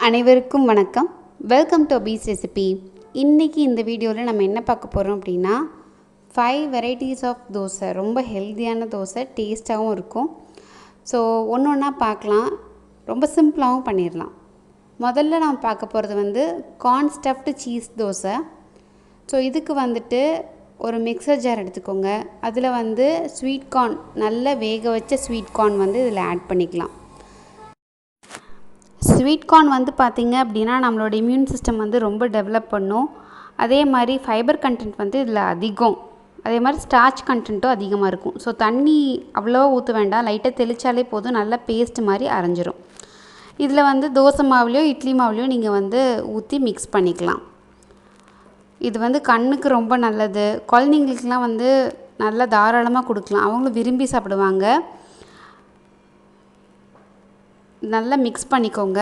அனைவருக்கும் வணக்கம். Welcome to Abi's recipe. இன்றைக்கி இந்த வீடியோவில் நம்ம என்ன பார்க்க போகிறோம் அப்படின்னா 5 வெரைட்டிஸ் ஆஃப் தோசை. ரொம்ப ஹெல்த்தியான தோசை, டேஸ்ட்டாகவும் இருக்கும். ஸோ ஒன்று ஒன்றா பார்க்கலாம். ரொம்ப சிம்பிளாகவும் பண்ணிடலாம். முதல்ல நம்ம பார்க்க போகிறது corn stuffed cheese dosa. So இதுக்கு ஒரு மிக்சர் ஜார் எடுத்துக்கோங்க. அதில் ஸ்வீட் கார்ன், நல்லா வேக வச்ச ஸ்வீட் கார்ன் இதில் ஆட் பண்ணிக்கலாம். ஸ்வீட் கார்ன் பார்த்திங்க அப்படின்னா நம்மளோட இம்யூன் சிஸ்டம் ரொம்ப டெவலப் பண்ணும். அதே மாதிரி ஃபைபர் கண்டென்ட் இதில் அதிகம். அதே மாதிரி ஸ்டார்ச் கண்டென்ட்டும் அதிகமாக இருக்கும். ஸோ தண்ணி அவ்வளோவா ஊற்ற வேண்டாம், லைட்டாக தெளித்தாலே போதும், நல்லா பேஸ்ட் மாதிரி அரைஞ்சிரும். இதில் தோசை மாவுலையோ இட்லி மாவுலையோ நீங்கள் ஊற்றி மிக்ஸ் பண்ணிக்கலாம். இது கண்ணுக்கு ரொம்ப நல்லது. குழந்தைங்களுக்குலாம் நல்லா தாராளமாக கொடுக்கலாம், அவங்களும் விரும்பி சாப்பிடுவாங்க. நல்லா மிக்ஸ் பண்ணிக்கோங்க.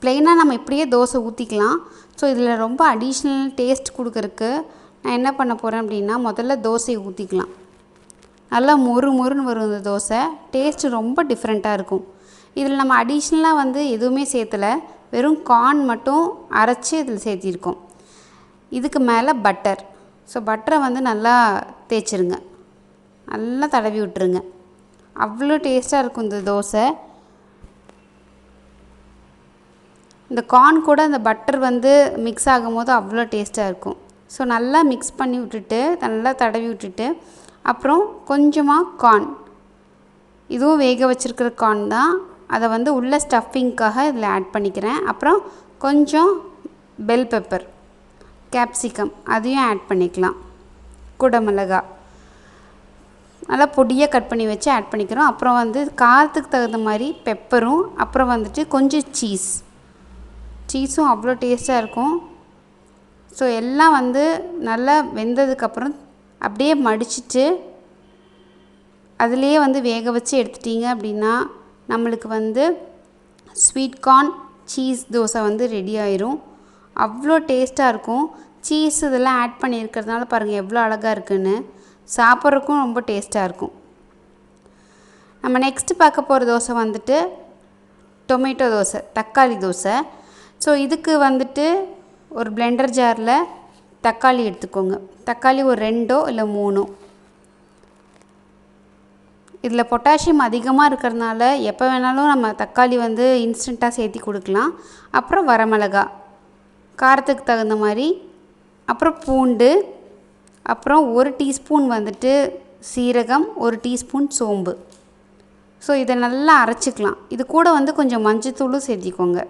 ப்ளெயினாக நம்ம இப்படியே தோசை ஊற்றிக்கலாம். ஸோ இதில் ரொம்ப அடிஷ்னல் டேஸ்ட் கொடுக்கறக்கு நான் என்ன பண்ண போகிறேன் அப்படின்னா, முதல்ல தோசையை ஊற்றிக்கலாம். நல்லா மொறுன்னு வரும் இந்த தோசை. டேஸ்ட்டு ரொம்ப டிஃப்ரெண்ட்டாக இருக்கும். இதில் நம்ம அடிஷ்னலாக எதுவுமே சேர்த்தலை, வெறும் கார்ன் மட்டும் அரைச்சி இதில் சேர்த்திருக்கோம். இதுக்கு மேலே பட்டர். ஸோ பட்டரை நல்லா தேய்ச்சிருங்க, நல்லா தடவி விட்டுருங்க. அவ்வளோ டேஸ்ட்டாக இருக்கும் இந்த தோசை. இந்த கார்ன் கூட அந்த பட்டர் மிக்ஸ் ஆகும்போது அவ்வளோ டேஸ்ட்டாக இருக்கும். ஸோ நல்லா மிக்ஸ் பண்ணி விட்டுட்டு, நல்லா தடவி விட்டுட்டு, அப்புறம் கொஞ்சமாக கார்ன், இதுவும் வேக வச்சுருக்கிற கார்ன் தான், அதை உள்ள ஸ்டஃபிங்க்காக இதில் ஆட் பண்ணிக்கிறேன். அப்புறம் கொஞ்சம் பெல் பெப்பர், கேப்சிகம், அதையும் ஆட் பண்ணிக்கலாம். குடமிளகா நல்லா பொடியாக கட் பண்ணி வச்சு ஆட் பண்ணிக்கிறோம். அப்புறம் காரத்துக்கு தகுந்த மாதிரி பெப்பரும், அப்புறம் கொஞ்சம் சீஸும் அவ்வளோ டேஸ்ட்டாக இருக்கும். ஸோ எல்லாம் நல்லா வெந்ததுக்கப்புறம் அப்படியே மடிச்சிட்டு அதுலேயே வேக வச்சு எடுத்துட்டிங்க அப்படின்னா நம்மளுக்கு sweet corn cheese dosa ready ஆயிரும். அவ்வளோ டேஸ்ட்டாக இருக்கும். சீஸ் இதெல்லாம் ஆட் பண்ணியிருக்கிறதுனால பாருங்கள் எவ்வளோ அழகாக இருக்குன்னு. சாப்பிட்றதுக்கும் ரொம்ப டேஸ்ட்டாக இருக்கும். நம்ம நெக்ஸ்ட்டு பார்க்க போகிற தோசை டொமேட்டோ தோசை, தக்காளி தோசை. ஸோ இதுக்கு ஒரு பிளெண்டர் ஜாரில் தக்காளி எடுத்துக்கோங்க. தக்காளி ஒரு 2 இல்லை 3. இதில் பொட்டாசியம் அதிகமாக இருக்கிறதுனால எப்போ வேணாலும் நம்ம தக்காளி இன்ஸ்டண்ட்டாக சேர்த்தி கொடுக்கலாம். அப்புறம் வரமிளகா காரத்துக்கு தகுந்த மாதிரி, அப்புறம் பூண்டு, அப்புறம் 1 டீஸ்பூன் சீரகம், 1 டீஸ்பூன் சோம்பு. ஸோ இதை நல்லா அரைச்சிக்கலாம். இது கூட கொஞ்சம் மஞ்சத்தூளும் சேர்த்திக்கோங்க.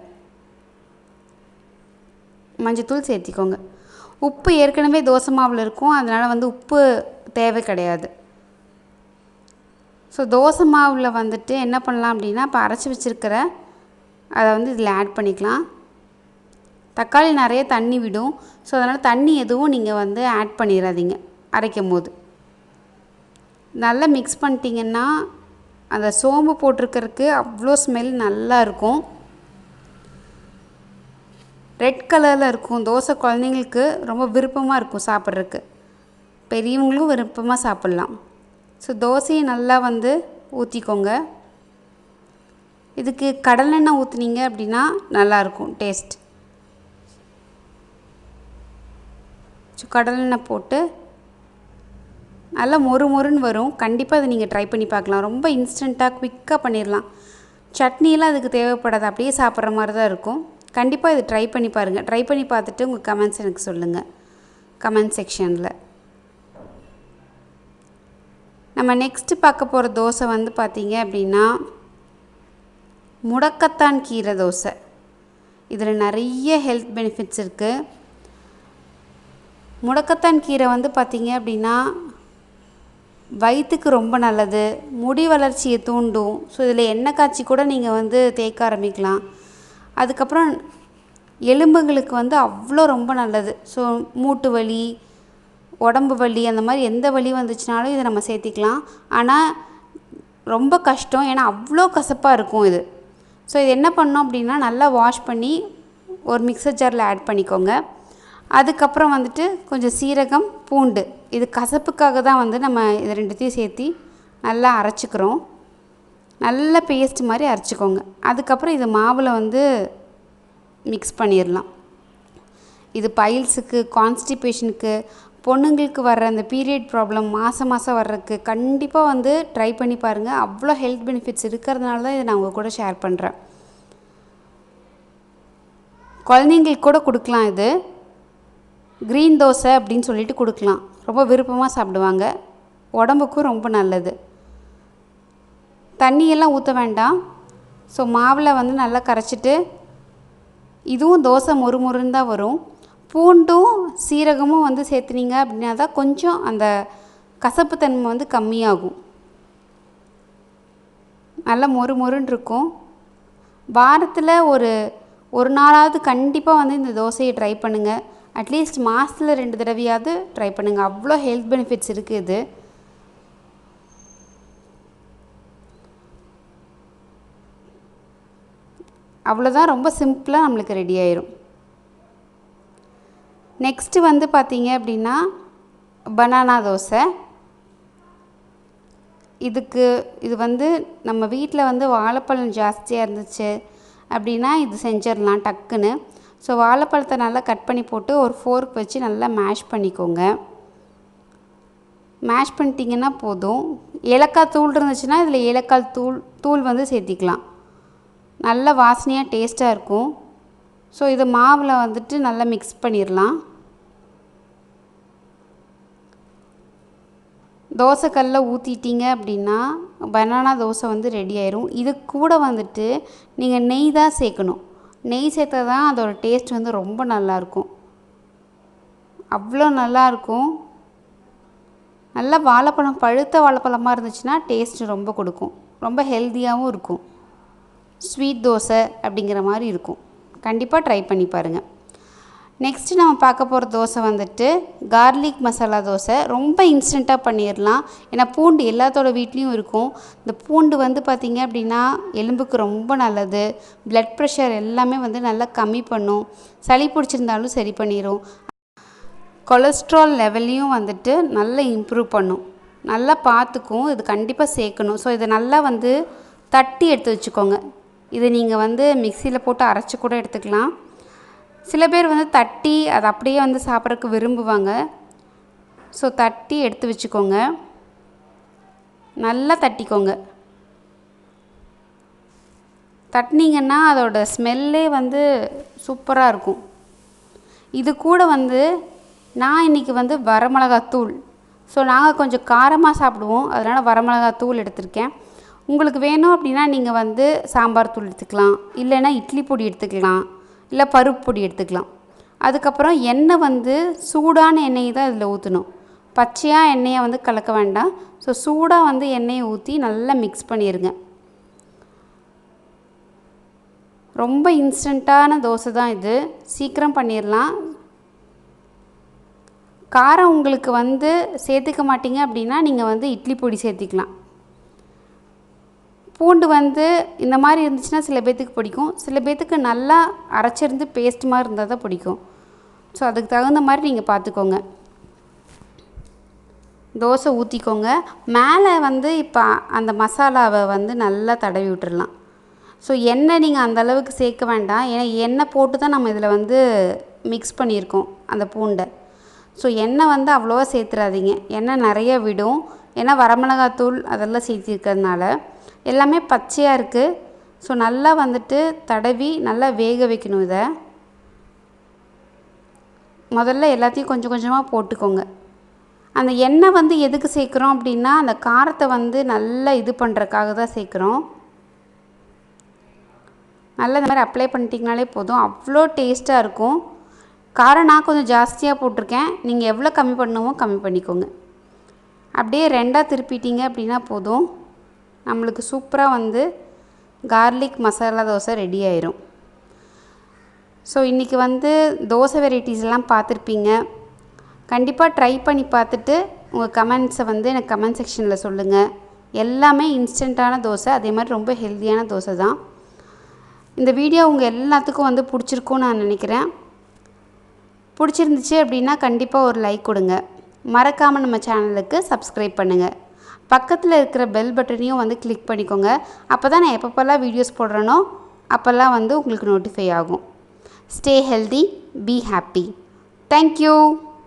உப்பு ஏற்கனவே தோசை மாவில் இருக்கும், அதனால் உப்பு தேவை கிடையாது. ஸோ தோசை மாவில் என்ன பண்ணலாம் அப்படின்னா, இப்போ அரைச்சி வச்சுருக்கிற அதை இதில் ஆட் பண்ணிக்கலாம். தக்காளி நிறைய தண்ணி விடும். ஸோ அதனால் தண்ணி எதுவும் நீங்கள் ஆட் பண்ணிடாதீங்க அரைக்கும் போது. நல்லா மிக்ஸ் பண்ணிட்டீங்கன்னா அந்த சோம்பு போட்டிருக்கிறதுக்கு அவ்வளோ ஸ்மெல் நல்லா இருக்கும். ரெட் கலரில் இருக்கும் தோசை. குழந்தைங்களுக்கு ரொம்ப விருப்பமாக இருக்கும் சாப்பிட்றதுக்கு, பெரியவங்களும் விருப்பமாக சாப்பிட்லாம். ஸோ தோசையை நல்லா ஊற்றிக்கோங்க. இதுக்கு கடலெண்ணெய் ஊற்றுனீங்க அப்படின்னா நல்லாயிருக்கும் டேஸ்ட். கடலெண்ணெய் போட்டு நல்லா மொறுன்னு வரும். கண்டிப்பாக அதை நீங்கள் ட்ரை பண்ணி பார்க்கலாம். ரொம்ப இன்ஸ்டண்ட்டாக குயிக்காக பண்ணிடலாம். சட்னியெல்லாம் அதுக்கு தேவைப்படாது, அப்படியே சாப்பிட்ற மாதிரி தான் இருக்கும். கண்டிப்பாக இது ட்ரை பண்ணி பாருங்கள். ட்ரை பண்ணி பார்த்துட்டு உங்கள் கமெண்ட்ஸ் எனக்கு சொல்லுங்கள் கமெண்ட் செக்ஷனில். நம்ம நெக்ஸ்ட்டு பார்க்க போகிற தோசை பார்த்திங்க அப்படின்னா முடக்கத்தான் கீரை தோசை. இதில் நிறைய ஹெல்த் பெனிஃபிட்ஸ் இருக்குது. முடக்கத்தான் கீரை பார்த்திங்க அப்படின்னா வயிற்றுக்கு ரொம்ப நல்லது, முடி வளர்ச்சியை தூண்டும். ஸோ இதில் எண்ணெய் காய்ச்சி கூட நீங்கள் தேய்க்க ஆரம்பிக்கலாம். அதுக்கப்புறம் எலும்புகளுக்கு அவ்வளோ ரொம்ப நல்லது. ஸோ மூட்டு வலி, உடம்பு வலி, அந்த மாதிரி எந்த வலி வந்துச்சுனாலும் இதை நம்ம சேர்த்திக்கலாம். ஆனால் ரொம்ப கஷ்டம், ஏன்னா அவ்வளோ கசப்பாக இருக்கும் இது. ஸோ இது என்ன பண்ணோம் அப்படின்னா, நல்லா வாஷ் பண்ணி ஒரு மிக்சர் ஜாரில் ஆட் பண்ணிக்கோங்க. அதுக்கப்புறம் கொஞ்சம் சீரகம், பூண்டு, இது கசப்புக்காக தான் நம்ம இது ரெண்டுத்தையும் சேர்த்தி நல்லா அரைச்சிக்கிறோம். நல்ல பேஸ்ட் மாதிரி அரைச்சிக்கோங்க. அதுக்கப்புறம் இது மாவில் வந்து மிக்ஸ் பண்ணிடலாம். இது பைல்ஸுக்கு, கான்ஸ்டிபேஷனுக்கு, பொண்ணுங்களுக்கு வர்ற அந்த பீரியட் ப்ராப்ளம் மாதம் வர்றதுக்கு கண்டிப்பாக வந்து ட்ரை பண்ணி பாருங்கள். அவ்வளோ ஹெல்த் பெனிஃபிட்ஸ் இருக்கிறதுனால தான் இதை நான் உங்கள் கூட ஷேர் பண்ணுறேன். குழந்தைங்களுக்கு கூட கொடுக்கலாம். இது க்ரீன் தோசை அப்படின்னு சொல்லிட்டு கொடுக்கலாம். ரொம்ப விருப்பமாக சாப்பிடுவாங்க. உடம்புக்கும் ரொம்ப நல்லது. தண்ணியெல்லாம் ஊற்ற வேண்டாம். ஸோ மாவில் வந்து நல்லா கரைச்சிட்டு, இதுவும் தோசை மொறுமொறுன்னு தான் வரும். பூண்டும் சீரகமும் வந்து சேர்த்துனீங்க அப்படின்னா தான் கொஞ்சம் அந்த கசப்புத்தன்மை வந்து கம்மியாகும். நல்லா மொறுமொறுன்னு இருக்கும். வாரத்தில் ஒரு நாளாவது கண்டிப்பாக வந்து இந்த தோசையை ட்ரை பண்ணுங்கள். அட்லீஸ்ட் மாதத்தில் 2 தடவையாவது ட்ரை பண்ணுங்கள். அவ்வளோ ஹெல்த் பெனிஃபிட்ஸ் இருக்குது இது. அவ்வளோதான், ரொம்ப சிம்பிளாக நம்மளுக்கு ரெடி ஆயிரும். நெக்ஸ்ட்டு வந்து பார்த்திங்க அப்படின்னா பனானா தோசை. இது வந்து நம்ம வீட்டில் வந்து வாழைப்பழம் ஜாஸ்தியாக இருந்துச்சு அப்படின்னா இது செஞ்சிடலாம் டக்குன்னு. ஸோ வாழைப்பழத்தை நல்லா கட் பண்ணி போட்டு ஒரு ஃபோர்க் வச்சு நல்லா மேஷ் பண்ணிக்கோங்க. மேஷ் பண்ணிட்டீங்கன்னா போதும். ஏலக்காய் தூள் இருந்துச்சுன்னா இதில் ஏலக்காய் தூள் வந்து சேர்த்திக்கலாம். நல்ல வாசனையாக டேஸ்ட்டாக இருக்கும். ஸோ இது மாவில் வந்துட்டு நல்லா மிக்ஸ் பண்ணிடலாம். தோசைக்கல்ல ஊற்றிட்டீங்க அப்படின்னா பனானா தோசை வந்து ரெடி ஆயிரும். இது கூட வந்துட்டு நீங்கள் நெய் தான் சேர்க்கணும். நெய் சேர்த்தா தான் அதோட டேஸ்ட் வந்து ரொம்ப நல்லாயிருக்கும். அவ்வளோ நல்லாயிருக்கும். நல்லா வாழைப்பழம், பழுத்த வாழைப்பழமாக இருந்துச்சுன்னா டேஸ்ட்டு ரொம்ப கொடுக்கும். ரொம்ப ஹெல்த்தியாகவும் இருக்கும். ஸ்வீட் தோசை அப்படிங்கிற மாதிரி இருக்கும். கண்டிப்பாக ட்ரை பண்ணி பாருங்கள். நெக்ஸ்ட்டு நம்ம பார்க்க போகிற தோசை வந்துட்டு கார்லிக் மசாலா தோசை. ரொம்ப இன்ஸ்டண்ட்டாக பண்ணிடலாம். ஏன்னா பூண்டு எல்லாத்தோட வீட்லேயும் இருக்கும். இந்த பூண்டு வந்து பார்த்திங்க அப்படின்னா எலும்புக்கு ரொம்ப நல்லது. ப்ளட் ப்ரெஷர் எல்லாமே வந்து நல்லா கம்மி பண்ணும். சளி பிடிச்சிருந்தாலும் சரி பண்ணிடும். கொலஸ்ட்ரால் லெவல்லையும் வந்துட்டு நல்லா இம்ப்ரூவ் பண்ணும். நல்லா பார்த்துக்கும். இது கண்டிப்பாக சேர்க்கணும். ஸோ இதை நல்லா வந்து தட்டி எடுத்து வச்சுக்கோங்க. இது நீங்கள் வந்து மிக்சியில் போட்டு அரைச்சி கூட எடுத்துக்கலாம். சில பேர் வந்து தட்டி அதை அப்படியே வந்து சாப்பிட்றதுக்கு விரும்புவாங்க. ஸோ தட்டி எடுத்து வச்சுக்கோங்க. நல்லா தட்டிக்கோங்க. தட்டினீங்கன்னா அதோட ஸ்மெல்லே வந்து சூப்பராக இருக்கும். இது கூட வந்து நான் இன்றைக்கி வந்து வரமிளகாத்தூள், ஸோ நாங்கள் கொஞ்சம் காரமாக சாப்பிடுவோம், அதனால் வரமிளகாத்தூள் எடுத்திருக்கேன். உங்களுக்கு வேணும் அப்படின்னா நீங்கள் வந்து சாம்பார் தூள் எடுத்துக்கலாம், இல்லைன்னா இட்லி பொடி எடுத்துக்கலாம், இல்லை பருப்பு பொடி எடுத்துக்கலாம். அதுக்கப்புறம் எண்ணெய் வந்து சூடான எண்ணெயை தான் இதில் ஊற்றணும். பச்சையாக எண்ணெயை வந்து கலக்க வேண்டாம். ஸோ சூடாக வந்து எண்ணெயை ஊற்றி நல்லா மிக்ஸ் பண்ணிடுங்க. ரொம்ப இன்ஸ்டண்ட்டான தோசை தான் இது. சீக்கிரம் பண்ணிடலாம். காரம் உங்களுக்கு வந்து சேர்த்துக்க மாட்டீங்க அப்படின்னா நீங்கள் வந்து இட்லி பொடி சேர்த்திக்கலாம். பூண்டு வந்து இந்த மாதிரி இருந்துச்சுன்னா சில பேர்த்துக்கு பிடிக்கும். சில பேர்த்துக்கு நல்லா அரைச்சிருந்து பேஸ்ட் மாதிரி இருந்தால் தான் பிடிக்கும். ஸோ அதுக்கு தகுந்த மாதிரி நீங்கள் பார்த்துக்கோங்க. தோசை ஊற்றிக்கோங்க. மேலே வந்து இப்போ அந்த மசாலாவை வந்து நல்லா தடவி விட்டுடலாம். ஸோ எண்ணெய் நீங்கள் அந்தளவுக்கு சேர்க்க வேண்டாம். ஏன்னா எண்ணெய் போட்டு தான் நம்ம இதில் வந்து மிக்ஸ் பண்ணியிருக்கோம் அந்த பூண்டை. ஸோ எண்ணெய் வந்து அவ்வளோவா சேர்த்துறாதீங்க. எண்ணெய் நிறைய விடும். ஏன்னா வரமிளகாத்தூள் அதெல்லாம் சேர்த்திருக்கிறதுனால எல்லாமே பச்சையாக இருக்குது. ஸோ நல்லா வந்துட்டு தடவி நல்லா வேக வைக்கணும். இதை முதல்ல எல்லாத்தையும் கொஞ்சம் கொஞ்சமாக போட்டுக்கோங்க. அந்த எண்ணெய் வந்து எதுக்கு சேர்க்குறோம் அப்படின்னா அந்த காரத்தை வந்து நல்லா இது பண்ணுறதுக்காக தான் சேர்க்குறோம். நல்லா இந்த மாதிரி அப்ளை பண்ணிட்டீங்கனாலே போதும். அவ்வளோ டேஸ்ட்டாக இருக்கும். காரம் நான் கொஞ்சம் ஜாஸ்தியாக போட்டிருக்கேன். நீங்கள் எவ்வளோ கம்மி பண்ணணுமோ கம்மி பண்ணிக்கோங்க. அப்படியே ரெண்டாக திருப்பிட்டீங்க அப்படின்னா போதும். நம்மளுக்கு சூப்பராக வந்து கார்லிக் மசாலா தோசை ரெடி ஆயிரும். ஸோ இன்றைக்கி வந்து தோசை வெரைட்டிஸ்லாம் பார்த்துருப்பீங்க. கண்டிப்பாக ட்ரை பண்ணி பார்த்துட்டு உங்கள் கமெண்ட்ஸை வந்து எனக்கு கமெண்ட் செக்ஷனில் சொல்லுங்கள். எல்லாமே இன்ஸ்டண்ட்டான தோசை, அதே மாதிரி ரொம்ப ஹெல்த்தியான தோசை தான். இந்த வீடியோ உங்கள் எல்லாத்துக்கும் வந்து பிடிச்சிருக்கும்னு நான் நினைக்கிறேன். பிடிச்சிருந்துச்சு அப்படின்னா கண்டிப்பாக ஒரு லைக் கொடுங்க. மறக்காமல் நம்ம சேனலுக்கு சப்ஸ்கிரைப் பண்ணுங்கள். பக்கத்தில் இருக்கிற பெல் பட்டனையும் வந்து கிளிக் பண்ணிக்கோங்க. அப்போ தான் நான் எப்பப்போல்லாம் வீடியோஸ் போடுறேனோ அப்போல்லாம் வந்து உங்களுக்கு நோட்டிஃபை ஆகும். Stay healthy, be happy. Thank you.